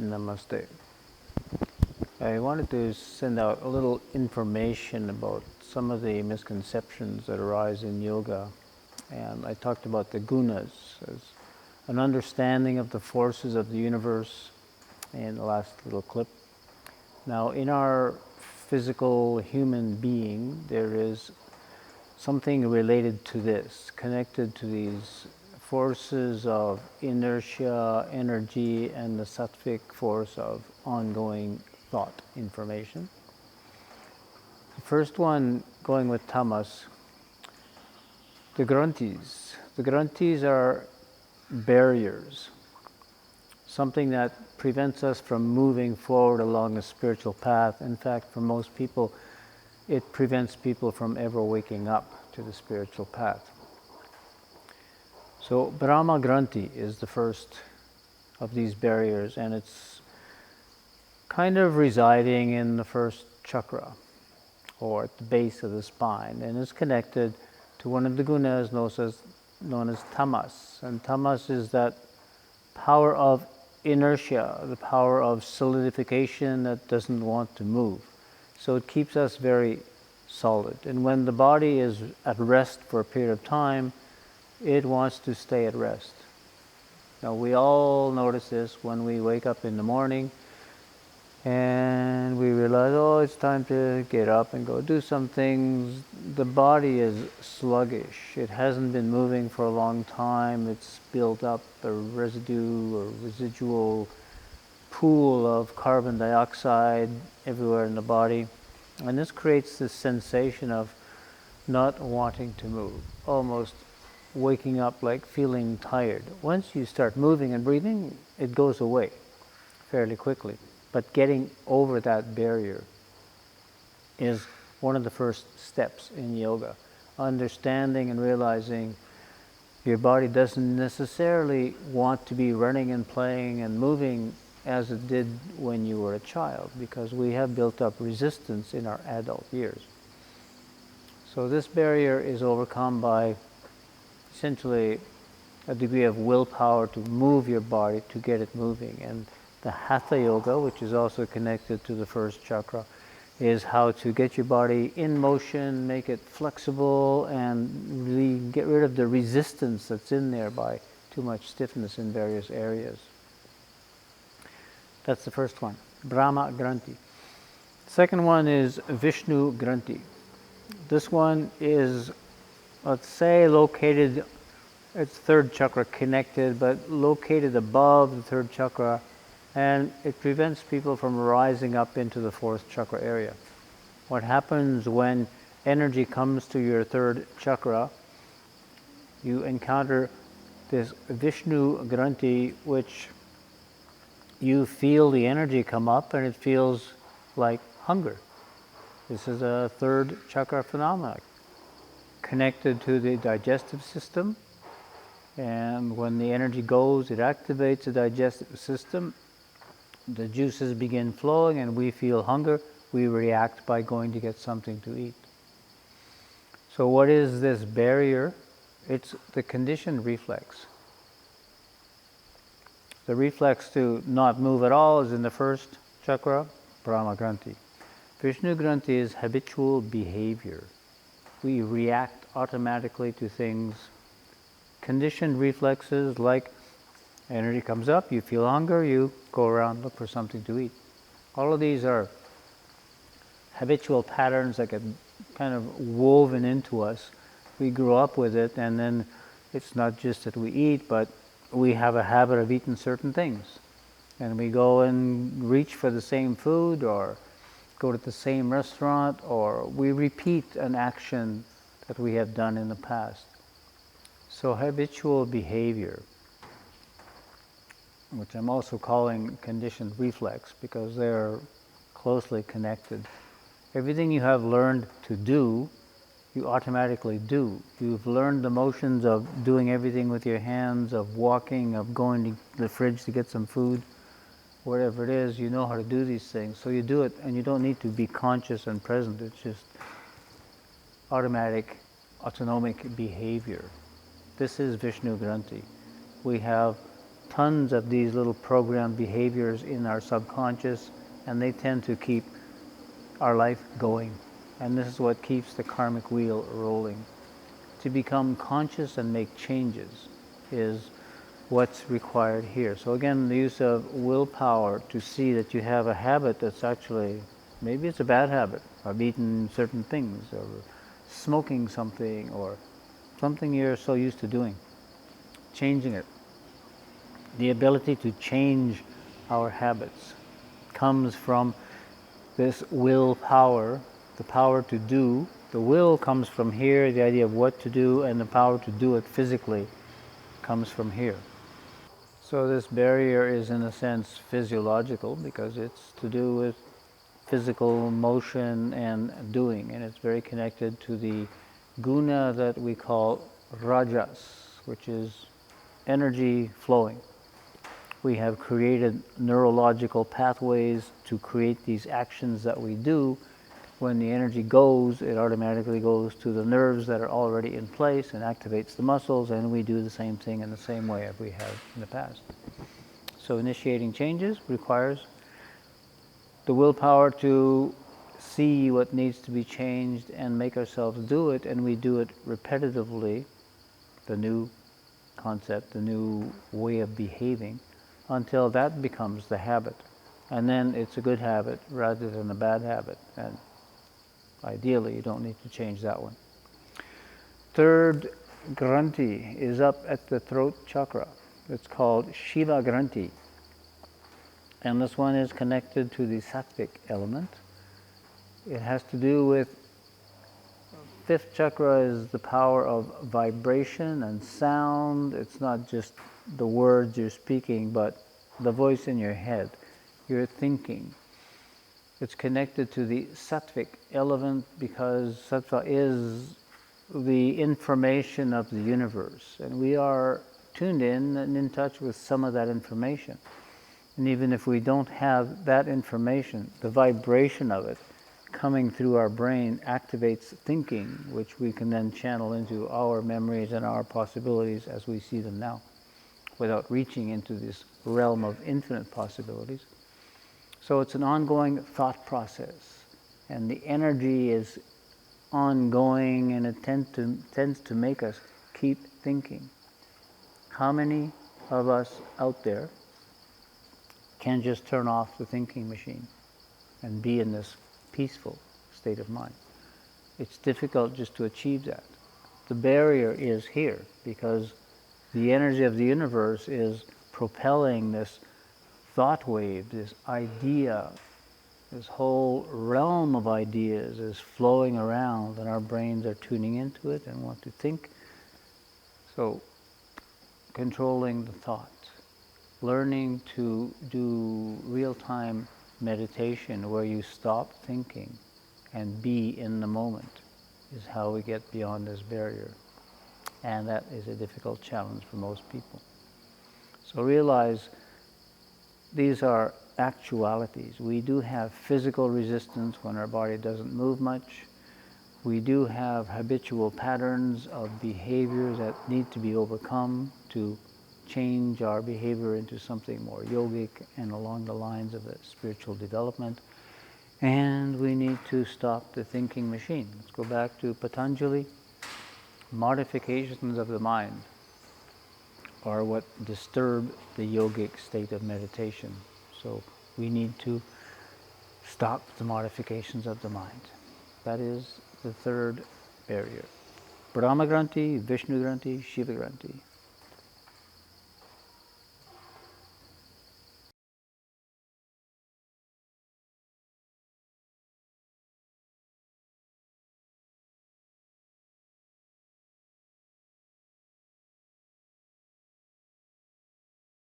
Namaste. I wanted to send out a little information about some of the misconceptions that arise in yoga. And I talked about the gunas as an understanding of the forces of the universe in the last little clip. Now, in our physical human being, there is something related to this, connected to these forces of inertia, energy, and the sattvic force of ongoing thought information. The first one, going with tamas, the Grunthies. The Grunthies are barriers, something that prevents us from moving forward along a spiritual path. In fact, for most people, it prevents people from ever waking up to the spiritual path. So Brahma Grunty is the first of these barriers, and it's kind of residing in the first chakra, or at the base of the spine, and is connected to one of the gunas known as tamas. And tamas is that power of inertia, the power of solidification that doesn't want to move. So it keeps us very solid. And when the body is at rest for a period of time, it wants to stay at rest. Now, we all notice this when we wake up in the morning and we realize, oh, it's time to get up and go do some things. The body is sluggish. It hasn't been moving for a long time. It's built up a residue or residual pool of carbon dioxide everywhere in the body. And this creates this sensation of not wanting to move, almost waking up like feeling tired. Once you start moving and breathing, it goes away fairly quickly. But getting over that barrier is one of the first steps in yoga. Understanding and realizing your body doesn't necessarily want to be running and playing and moving as it did when you were a child, because we have built up resistance in our adult years. So this barrier is overcome by essentially a degree of willpower to move your body, to get it moving. And the Hatha Yoga, which is also connected to the first chakra, is how to get your body in motion, make it flexible, and really get rid of the resistance that's in there by too much stiffness in various areas. That's the first one, Brahma Grunty. Second one is Vishnu Grunty. This one is, let's say, located, it's third chakra connected, but located above the third chakra, and it prevents people from rising up into the fourth chakra area. What happens when energy comes to your third chakra, you encounter this Vishnu Grunty, which you feel the energy come up and it feels like hunger. This is a third chakra phenomenon connected to the digestive system, and when the energy goes, it activates the digestive system. The juices begin flowing and we feel hunger. We react by going to get something to eat. So what is this barrier? It's the conditioned reflex. The reflex to not move at all is in the first chakra, Brahma Grunty. Vishnu Grunty is habitual behavior. We react automatically to things. Conditioned reflexes, like energy comes up, you feel hunger, you go around, look for something to eat. All of these are habitual patterns that get kind of woven into us. We grew up with it, and then it's not just that we eat, but we have a habit of eating certain things. And we go and reach for the same food, or go to the same restaurant, or we repeat an action that we have done in the past. So habitual behavior, which I'm also calling conditioned reflex, because they're closely connected. Everything you have learned to do, you automatically do. You've learned the motions of doing everything with your hands, of walking, of going to the fridge to get some food, whatever it is, you know how to do these things. So you do it, and you don't need to be conscious and present. It's just automatic, autonomic behavior. This is Vishnu Grunty. We have tons of these little programmed behaviors in our subconscious, and they tend to keep our life going. And this is what keeps the karmic wheel rolling. To become conscious and make changes is what's required here. So again, the use of willpower to see that you have a habit that's actually, maybe it's a bad habit, of eating certain things, or smoking something, or something you're so used to doing. Changing it. The ability to change our habits comes from this willpower, the power to do. The will comes from here, the idea of what to do, and the power to do it physically comes from here. So this barrier is in a sense physiological because it's to do with physical motion and doing, and it's very connected to the guna that we call rajas, which is energy flowing. We have created neurological pathways to create these actions that we do. When the energy goes, it automatically goes to the nerves that are already in place and activates the muscles, and we do the same thing in the same way as we have in the past. So initiating changes requires the willpower to see what needs to be changed and make ourselves do it, and we do it repetitively, the new concept, the new way of behaving, until that becomes the habit. And then it's a good habit rather than a bad habit. And ideally, you don't need to change that one. Third Grunty is up at the Throat Chakra. It's called Shiva Grunty. And this one is connected to the sattvic element. It has to do with, fifth chakra is the power of vibration and sound. It's not just the words you're speaking, but the voice in your head, your thinking. It's connected to the sattvic element because sattva is the information of the universe, and we are tuned in and in touch with some of that information. And even if we don't have that information, the vibration of it coming through our brain activates thinking, which we can then channel into our memories and our possibilities as we see them now, without reaching into this realm of infinite possibilities. So it's an ongoing thought process, and the energy is ongoing, and it tends to make us keep thinking. How many of us out there can just turn off the thinking machine and be in this peaceful state of mind? It's difficult just to achieve that. The barrier is here because the energy of the universe is propelling this thought wave, this idea, this whole realm of ideas is flowing around, and our brains are tuning into it and want to think. So, controlling the thought, learning to do real-time meditation where you stop thinking and be in the moment is how we get beyond this barrier. And that is a difficult challenge for most people. So realize these are actualities. We do have physical resistance when our body doesn't move much. We do have habitual patterns of behaviors that need to be overcome to change our behavior into something more yogic and along the lines of a spiritual development. And we need to stop the thinking machine. Let's go back to Patanjali. Modifications of the mind are what disturb the yogic state of meditation. So we need to stop the modifications of the mind. That is the third barrier. Brahma Grunty, Vishnu Grunty, Shiva Grunty.